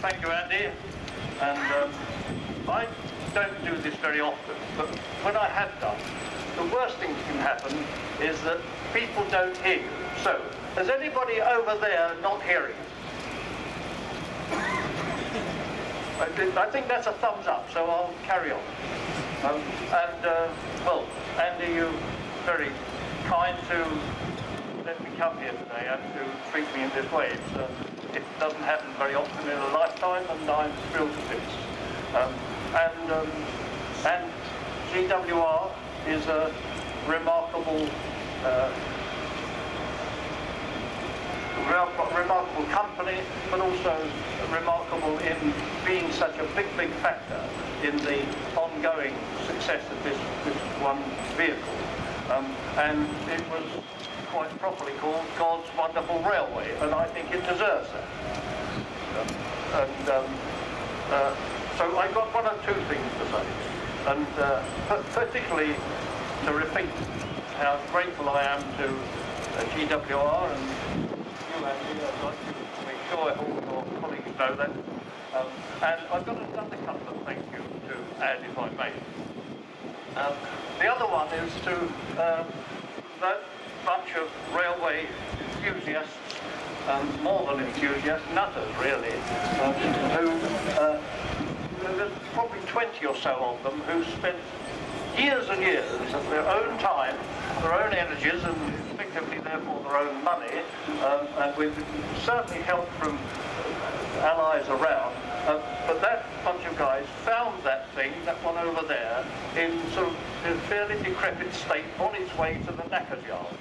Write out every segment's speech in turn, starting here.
Thank you, Andy. And I don't do this very often, but when I have done, the worst thing that can happen is that people don't hear you. So, is anybody over there not hearing? I think that's a thumbs up, so I'll carry on. Well, Andy, you're very kind to let me come here today and to treat me in this way. It doesn't happen very often in a lifetime, and I'm thrilled to this. And GWR is a remarkable company, but also remarkable in being such a big factor in the ongoing success of this one vehicle. And it was quite properly called God's Wonderful Railway, and I think it deserves that. So I've got one or two things to say, and particularly to repeat how grateful I am to GWR and you, Andy. I'd like to make sure all your colleagues know that. And I've got another couple of thank you to add, if I may. The other one is to that bunch of railway enthusiasts, more than enthusiasts, nutters really, there's probably 20 or so of them who spent years and years of their own time, their own energies, and effectively therefore their own money, and with certainly help from allies around. But that bunch of guys found that thing, that one over there, in sort of a fairly decrepit state on its way to the knackers yard.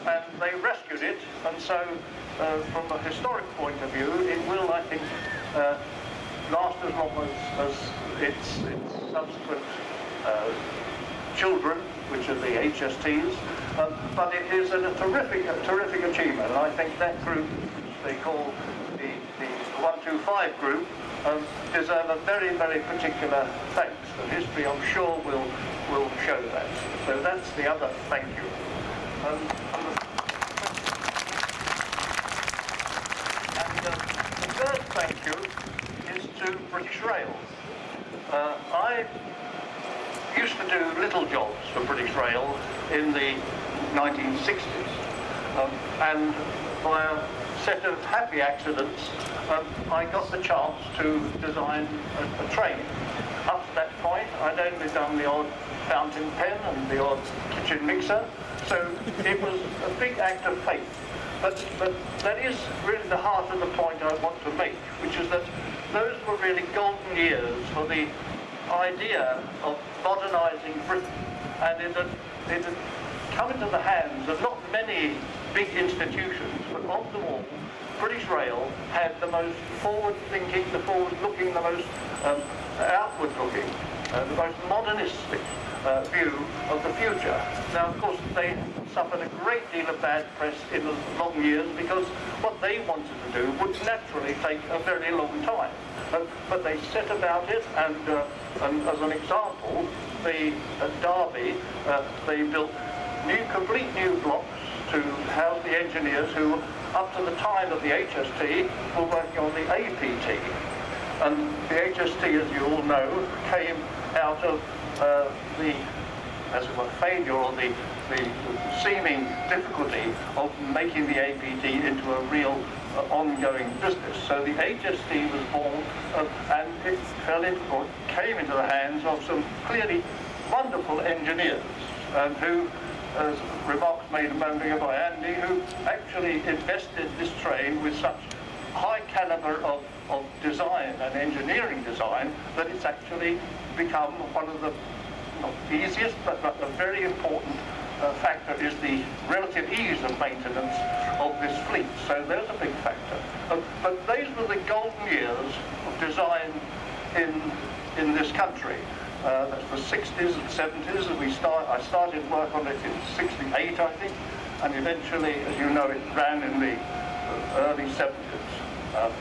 And they rescued it, and so from a historic point of view, it will, I think, last as long as its subsequent children, which are the HSTs, but it is a terrific achievement, and I think that group, which they call the 125 group, deserve a very particular thanks, and history, I'm sure, will show that. So that's the other thank you. And the third thank you is to British Rail. I used to do little jobs for British Rail in the 1960s, and by a set of happy accidents, I got the chance to design a train. Up to that point, I'd only done the odd fountain pen and the odd kitchen mixer, so it was a big act of faith. But that is really the heart of the point I want to make, which is that those were really golden years for the idea of modernising Britain, and it had come into the hands of not many big institutions, but of them all, British Rail had the most forward-thinking, the forward-looking, the most outward-looking, the most modernistic view of the future. Now, of course, they suffered a great deal of bad press in the long years because what they wanted to do would naturally take a very long time. But they set about it, and as an example, at Derby, they built complete new blocks to house the engineers who, up to the time of the HST, were working on the APT. And the HST, as you all know, came out of the failure or the seeming difficulty of making the APT into a real ongoing business. So the HST was born, and it came into the hands of some clearly wonderful engineers, and who, as remarks made a moment ago by Andy, who actually invested this train with such high caliber of design and engineering design that it's actually become one of the, not the easiest, but a very important factor is the relative ease of maintenance of this fleet. So there's a big factor. But those were the golden years of design in this country. That's the 60s and 70s. I started work on it in 68, I think, and eventually, as you know, it ran in the early 70s.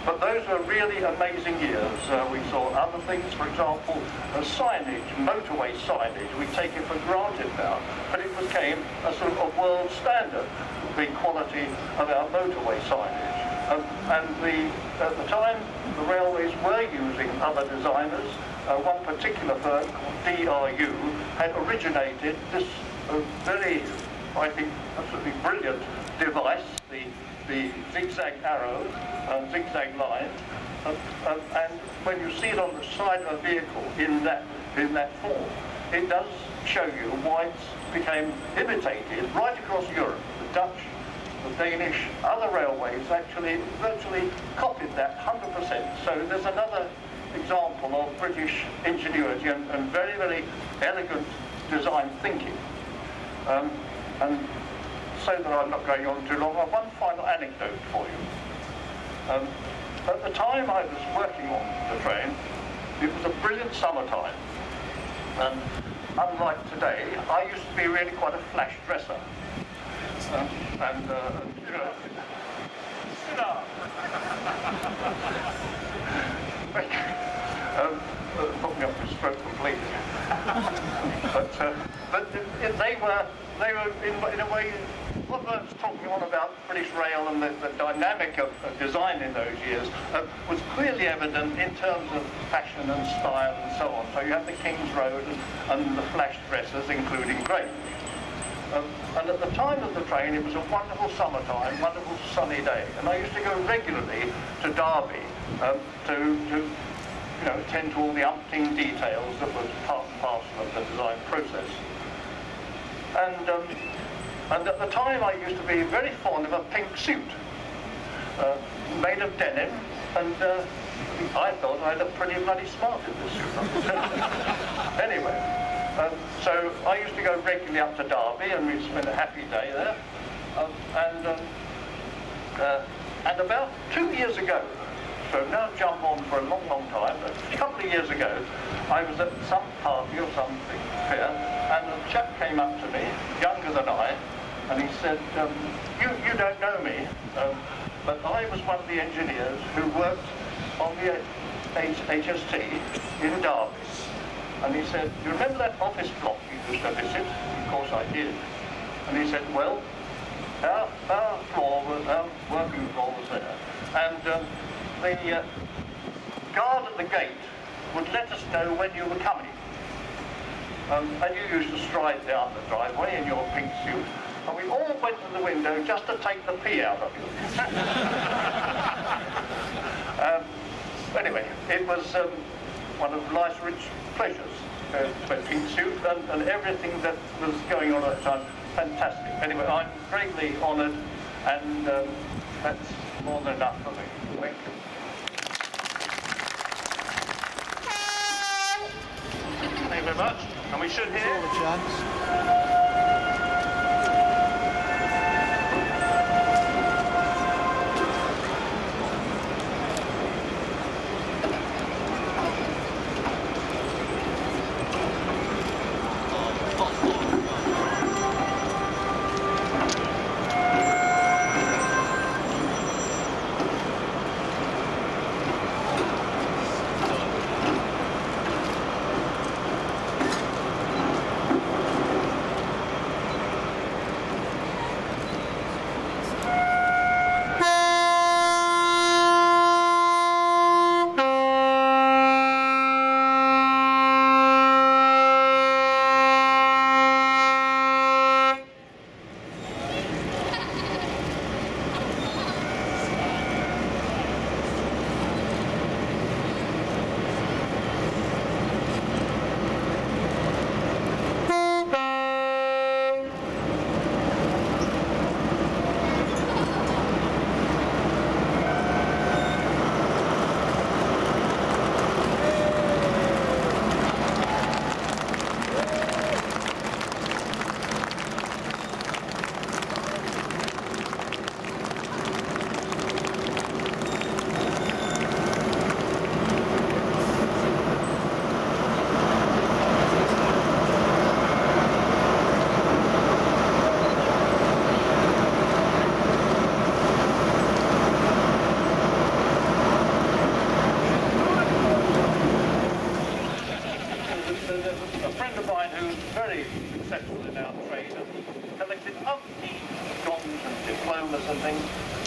But those were really amazing years. We saw other things, for example, signage, motorway signage. We take it for granted now, but it became a sort of a world standard, the quality of our motorway signage. At the time, the railways were using other designers. One particular firm called DRU had originated this very, I think, absolutely brilliant device, the zigzag arrows and zigzag lines. And when you see it on the side of a vehicle in that form, it does show you why it became imitated right across Europe. The Dutch, the Danish, other railways actually virtually copied that 100%. So there's another example of British ingenuity and very, very elegant design thinking. And so that I'm not going on too long, I have one final anecdote for you. At the time I was working on the train, it was a brilliant summertime. And unlike today, I used to be really quite a flash dresser. You know, sit down. Put me off the stroke completely. but they were in a way, what I was talking on about British Rail and the dynamic of design in those years was clearly evident in terms of fashion and style and so on. So you have the King's Road and the flash dressers, including Grange. And at the time of the train, it was a wonderful summertime, wonderful sunny day, and I used to go regularly to Derby to attend to all the umpteen details that was part and parcel of the design process. And at the time, I used to be very fond of a pink suit made of denim, and I thought I looked pretty bloody smart in this suit. Anyway. So I used to go regularly up to Derby, and we'd spend a happy day there. And about 2 years ago, so now jump on for a long, long time, but a couple of years ago, I was at some party or something fair, and a chap came up to me, younger than I, and he said, you don't know me, but I was one of the engineers who worked on the HST in Derby. And he said, "You remember that office block you used to visit?" Of course I did. And he said, "Well, our floor was, our working floor was there. And the guard at the gate would let us know when you were coming. And you used to stride down the driveway in your pink suit. And we all went to the window just to take the pee out of you." Anyway, it was one of life's rich pleasures, my pink suit and everything that was going on at the time. Fantastic. Anyway, I'm greatly honoured, and that's more than enough for me. Thank you. Thank you very much. And we should hear all the chants.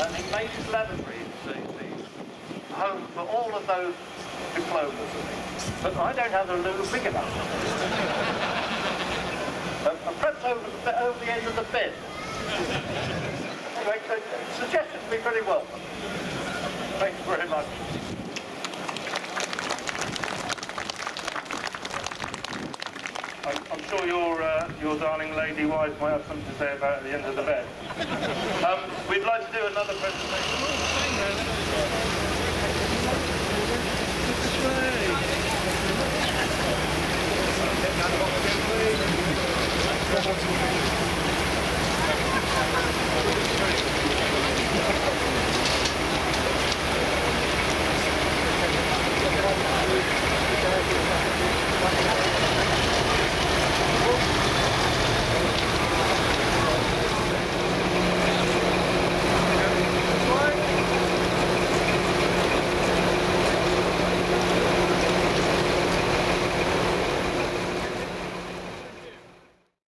And he made his Livery the home for all of those diplomas of me. But I don't have a loo big enough. Perhaps over the end of the bed. Anyway, suggestions would be very welcome. Thank you very much. I'm sure your darling lady wife might have something to say about the end of the bed. We'd like to do another presentation.